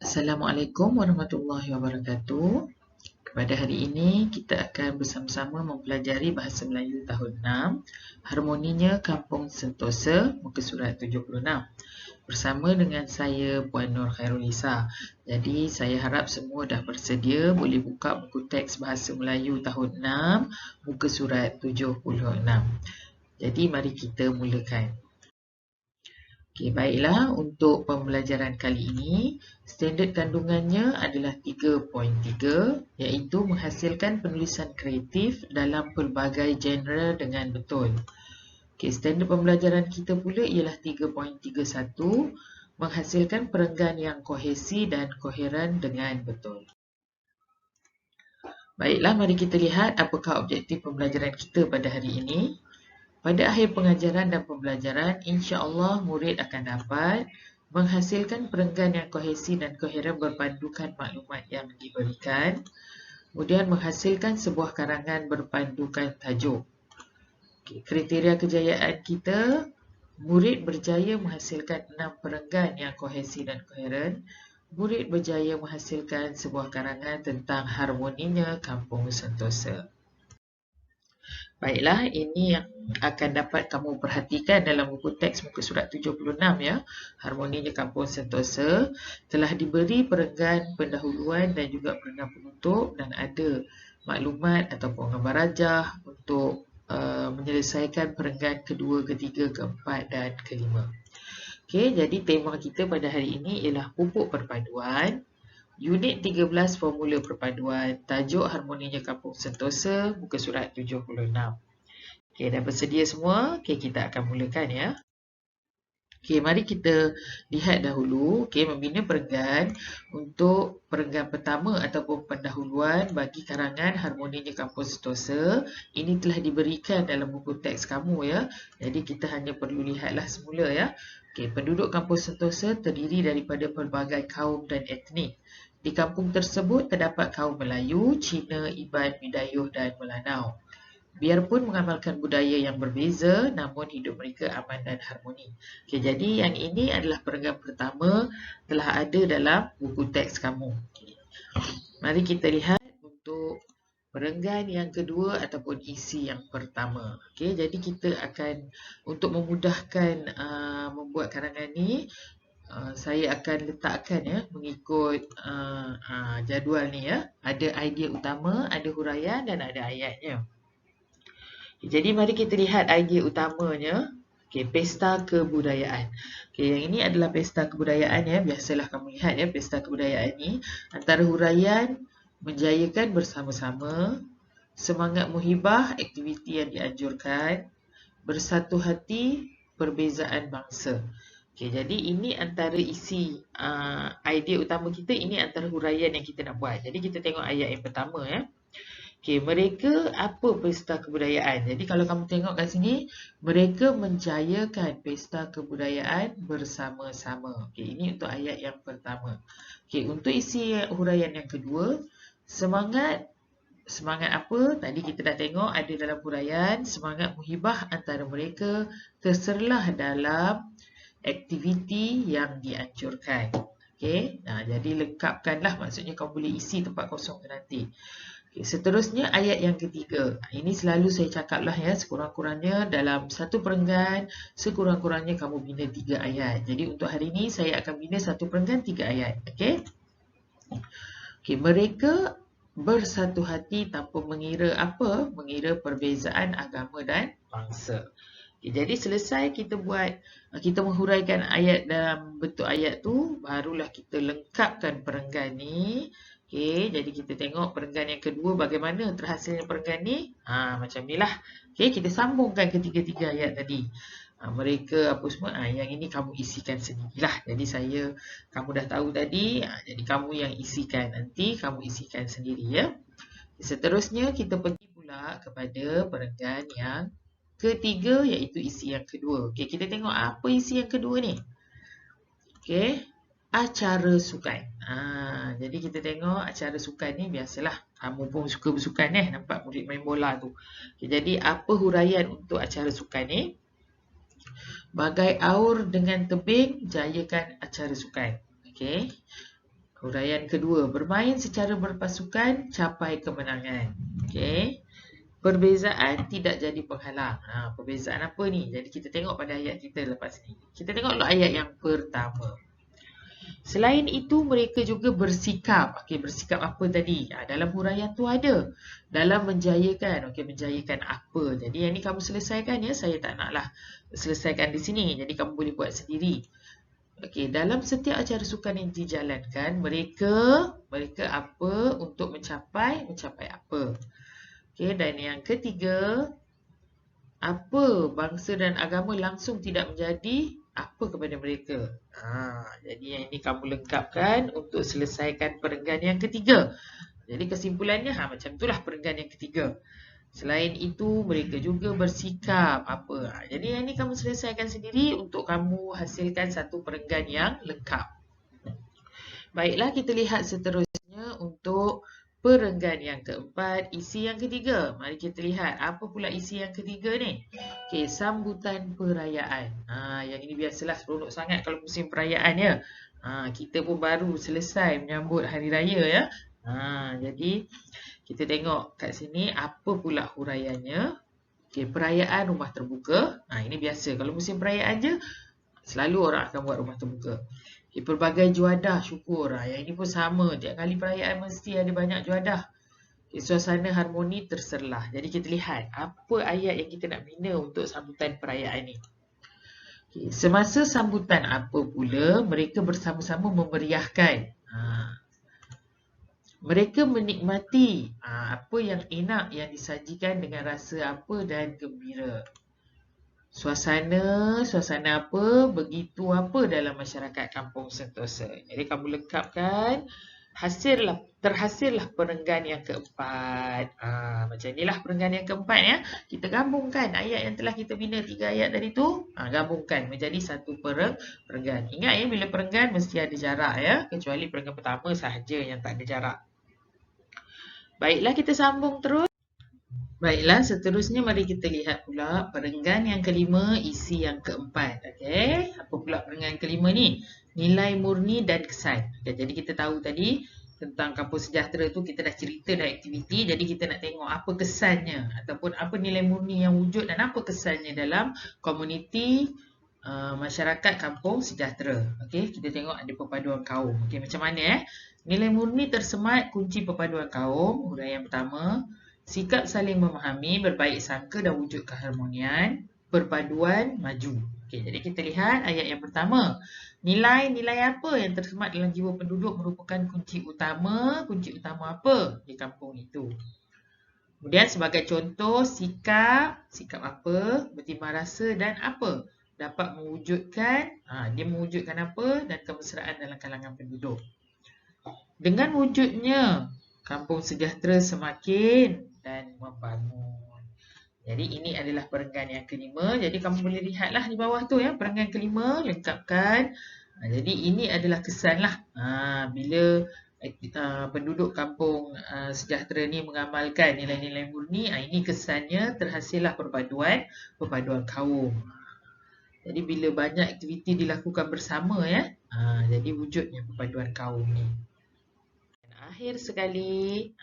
Assalamualaikum warahmatullahi wabarakatuh. Pada hari ini kita akan bersama-sama mempelajari Bahasa Melayu tahun 6, Harmoninya Kampung Sentosa, muka surat 76. Bersama dengan saya Puan Nur Khairulnisa. Jadi saya harap semua dah bersedia boleh buka buku teks Bahasa Melayu tahun 6, muka surat 76. Jadi mari kita mulakan. Okey, baiklah, untuk pembelajaran kali ini, standard kandungannya adalah 3.3, iaitu menghasilkan penulisan kreatif dalam pelbagai genre dengan betul. Okey, standard pembelajaran kita pula ialah 3.31, menghasilkan perenggan yang kohesi dan koheren dengan betul. Baiklah, mari kita lihat apakah objektif pembelajaran kita pada hari ini. Pada akhir pengajaran dan pembelajaran, insya-Allah murid akan dapat menghasilkan perenggan yang kohesi dan koheren berpandukan maklumat yang diberikan, kemudian menghasilkan sebuah karangan berpandukan tajuk. Kriteria kejayaan kita, murid berjaya menghasilkan 6 perenggan yang kohesi dan koheren, murid berjaya menghasilkan sebuah karangan tentang harmoninya Kampung Sentosa. Baiklah, ini yang akan dapat kamu perhatikan dalam buku teks muka surat 76 ya. Harmoninya Kampung Sentosa telah diberi perenggan pendahuluan dan juga perenggan penutup dan ada maklumat ataupun gambar rajah untuk menyelesaikan perenggan kedua, ketiga, keempat dan kelima. Okey, jadi tema kita pada hari ini ialah pupuk perpaduan. Unit 13 formula perpaduan, tajuk harmoninya Kampung Sentosa, muka surat 76. Okey, dah bersedia semua? Okey, kita akan mulakan ya. Okey, mari kita lihat dahulu, okey, membina perenggan untuk perenggan pertama ataupun pendahuluan bagi karangan harmoninya Kampung Sentosa. Ini telah diberikan dalam buku teks kamu ya. Jadi kita hanya perlu lihatlah semula ya. Okey, penduduk Kampung Sentosa terdiri daripada pelbagai kaum dan etnik. Di kampung tersebut terdapat kaum Melayu, Cina, Iban, Bidayuh dan Melanau. Biarpun mengamalkan budaya yang berbeza, namun hidup mereka aman dan harmoni. Okey, jadi yang ini adalah perenggan pertama telah ada dalam buku teks kamu. Okay. Mari kita lihat untuk perenggan yang kedua ataupun isi yang pertama. Okey, jadi kita akan untuk memudahkan membuat karangan ni, saya akan letakkan ya mengikut jadual ni ya. Ada idea utama, ada huraian dan ada ayatnya. Jadi mari kita lihat idea utamanya. Okey, pesta kebudayaan. Okey, yang ini adalah pesta kebudayaan ya. Biasalah kamu lihat ya pesta kebudayaan ni. Antara huraian, menjayakan bersama-sama, semangat muhibah, aktiviti yang dianjurkan, bersatu hati, perbezaan bangsa. Okey, jadi ini antara isi idea utama kita, ini antara huraian yang kita nak buat. Jadi kita tengok ayat yang pertama ya. Okey, mereka apa pesta kebudayaan? Jadi kalau kamu tengok kat sini, mereka menjayakan pesta kebudayaan bersama-sama. Okey, ini untuk ayat yang pertama. Okey, untuk isi huraian yang kedua, semangat apa? Tadi kita dah tengok ada dalam huraian, semangat muhibah antara mereka terserlah dalam aktiviti yang dianjurkan. Okey, nah jadi lengkapkanlah, maksudnya kau boleh isi tempat kosong tu nanti. Okay, seterusnya ayat yang ketiga. Ini selalu saya cakaplah ya, sekurang-kurangnya dalam satu perenggan, sekurang-kurangnya kamu bina 3 ayat. Jadi untuk hari ini saya akan bina satu perenggan 3 ayat. Okey. Okey, mereka bersatu hati tanpa mengira apa? Mengira perbezaan agama dan bangsa. Okay, jadi selesai kita buat, kita menghuraikan ayat dalam bentuk ayat tu, barulah kita lengkapkan perenggan ni. Okey, jadi kita tengok perenggan yang kedua bagaimana terhasilnya perenggan ni. Macam ni lah. Okey, kita sambungkan ketiga-tiga ayat tadi. Mereka apa semua, yang ini kamu isikan sendirilah. Jadi kamu dah tahu tadi, jadi kamu yang isikan. Nanti kamu isikan sendiri ya. Seterusnya kita pergi pula kepada perenggan yang ketiga, iaitu isi yang kedua. Okey, kita tengok apa isi yang kedua ni. Okey, acara sukan. Jadi kita tengok acara sukan ni, biasalah kamu pun suka bersukan nampak murid main bola tu. Okay, jadi apa huraian untuk acara sukan ni? Bagai aur dengan tebing, jayakan acara sukan. Okey. Huraian kedua, bermain secara berpasukan, capai kemenangan. Okey. Perbezaan tidak jadi penghalang. Perbezaan apa ni? Jadi kita tengok pada ayat kita lepas ni. Kita tengok dulu ayat yang pertama. Selain itu, mereka juga bersikap. Okey, bersikap apa tadi? Dalam huraian tu ada. Dalam menjayakan. Okey, menjayakan apa? Jadi yang ni kamu selesaikan ya. Saya tak naklah selesaikan di sini. Jadi kamu boleh buat sendiri. Okey, dalam setiap acara sukan yang dijalankan, mereka apa untuk mencapai apa. Okey, dan yang ketiga, apa bangsa dan agama langsung tidak menjadi apa kepada mereka. Jadi yang ini kamu lengkapkan untuk selesaikan perenggan yang ketiga. Jadi kesimpulannya macam itulah perenggan yang ketiga. Selain itu, mereka juga bersikap apa. Jadi yang ini kamu selesaikan sendiri untuk kamu hasilkan satu perenggan yang lengkap. Baiklah, kita lihat seterusnya untuk perenggan yang keempat, isi yang ketiga. Mari kita lihat apa pula isi yang ketiga ni. Okey, sambutan perayaan. Yang ini biasalah seronok sangat kalau musim perayaan ya. Kita pun baru selesai menyambut hari raya ya. Jadi kita tengok kat sini apa pula huraiannya. Okey, perayaan rumah terbuka. Ini biasa. Kalau musim perayaan je, selalu orang akan buat rumah terbuka. Okay, pelbagai juadah syukur. Yang ini pun sama. Tiap kali perayaan mesti ada banyak juadah. Okay, suasana harmoni terserlah. Jadi kita lihat apa ayat yang kita nak bina untuk sambutan perayaan ni. Okay, semasa sambutan apa pula, mereka bersama-sama memeriahkan. Mereka menikmati apa yang enak yang disajikan dengan rasa apa dan gembira. Suasana apa, begitu apa dalam masyarakat Kampung Sentosa. Jadi kamu lengkapkan, terhasillah perenggan yang keempat. Macam inilah perenggan yang keempat ya. Kita gabungkan ayat yang telah kita bina 3 ayat tadi tu, gabungkan menjadi satu perenggan. Ingat ya, bila perenggan mesti ada jarak ya, kecuali perenggan pertama sahaja yang tak ada jarak. Baiklah, kita sambung terus. Baiklah, seterusnya mari kita lihat pula perenggan yang kelima, isi yang keempat. Okey, apa pula perenggan kelima ni? Nilai murni dan kesan. Okay, jadi kita tahu tadi tentang Kampung Sejahtera tu kita dah cerita dah aktiviti. Jadi kita nak tengok apa kesannya ataupun apa nilai murni yang wujud dan apa kesannya dalam komuniti masyarakat Kampung Sejahtera. Okey, kita tengok ada perpaduan kaum. Okey, macam mana Nilai murni tersemat kunci perpaduan kaum. Huraian pertama, sikap saling memahami, berbaik sangka dan wujud keharmonian, perpaduan maju. Okey, jadi kita lihat ayat yang pertama. Nilai-nilai apa yang tersemat dalam jiwa penduduk merupakan kunci utama. Kunci utama apa di kampung itu? Kemudian sebagai contoh, sikap apa, bertimbang rasa dan apa dapat mewujudkan, dia mewujudkan apa dan kemesraan dalam kalangan penduduk. Dengan wujudnya, Kampung Sejahtera semakin dan membangun. Jadi ini adalah perenggan yang kelima. Jadi kamu boleh lihatlah di bawah tu ya, perenggan kelima, lengkapkan. Jadi ini adalah kesanlah bila penduduk Kampung Sejahtera ni mengamalkan nilai-nilai murni. Ini kesannya terhasillah perpaduan kaum. Jadi bila banyak aktiviti dilakukan bersama ya, jadi wujudnya perpaduan kaum ni. Akhir sekali,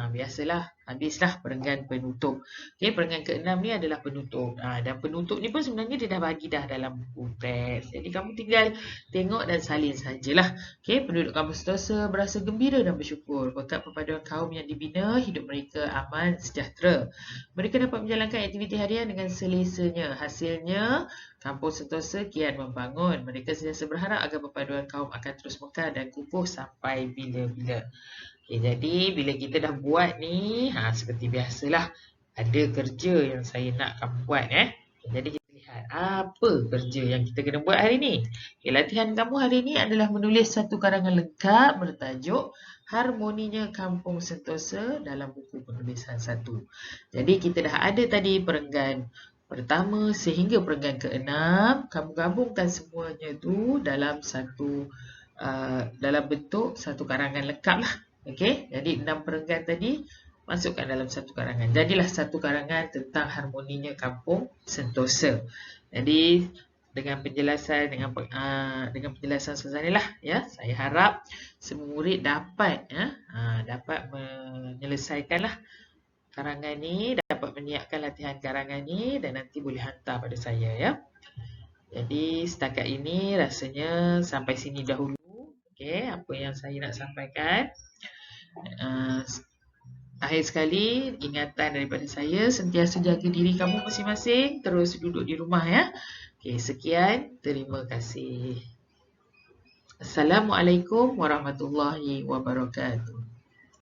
biasalah, habislah perenggan penutup. Okey, perenggan ke-6 ni adalah penutup. Dan penutup ni pun sebenarnya dia dah bagi dah dalam buku teks. Jadi kamu tinggal tengok dan salin sajalah. Okey, penduduk Kampung Sentosa berasa gembira dan bersyukur berkat perpaduan kaum yang dibina, hidup mereka aman sejahtera. Mereka dapat menjalankan aktiviti harian dengan selesanya. Hasilnya, Kampung Sentosa kian membangun. Mereka sentiasa berharap agar perpaduan kaum akan terus mekar dan kukuh sampai bila-bila. Okay, jadi bila kita dah buat ni, seperti biasalah ada kerja yang saya nak kamu buat Jadi kita lihat apa kerja yang kita kena buat hari ni. Okay, latihan kamu hari ni adalah menulis satu karangan lengkap bertajuk Harmoninya Kampung Sentosa dalam buku penulisan 1. Jadi kita dah ada tadi perenggan pertama sehingga perenggan ke-6, kamu gabungkan semuanya tu dalam dalam bentuk satu karangan lengkap lah. Okey, jadi 6 perenggan tadi masukkan dalam satu karangan. Jadilah satu karangan tentang harmoninya Kampung Sentosa. Jadi dengan penjelasan dengan penjelasan Ustazah ni lah ya. Saya harap semua murid dapat dapat menyelesaikanlah karangan ni, dapat menyiapkan latihan karangan ni dan nanti boleh hantar pada saya ya. Jadi setakat ini rasanya sampai sini dahulu. Okey, apa yang saya nak sampaikan. Akhir sekali, ingatan daripada saya, sentiasa jaga diri kamu masing-masing, terus duduk di rumah ya. Okey, sekian. Terima kasih. Assalamualaikum warahmatullahi wabarakatuh.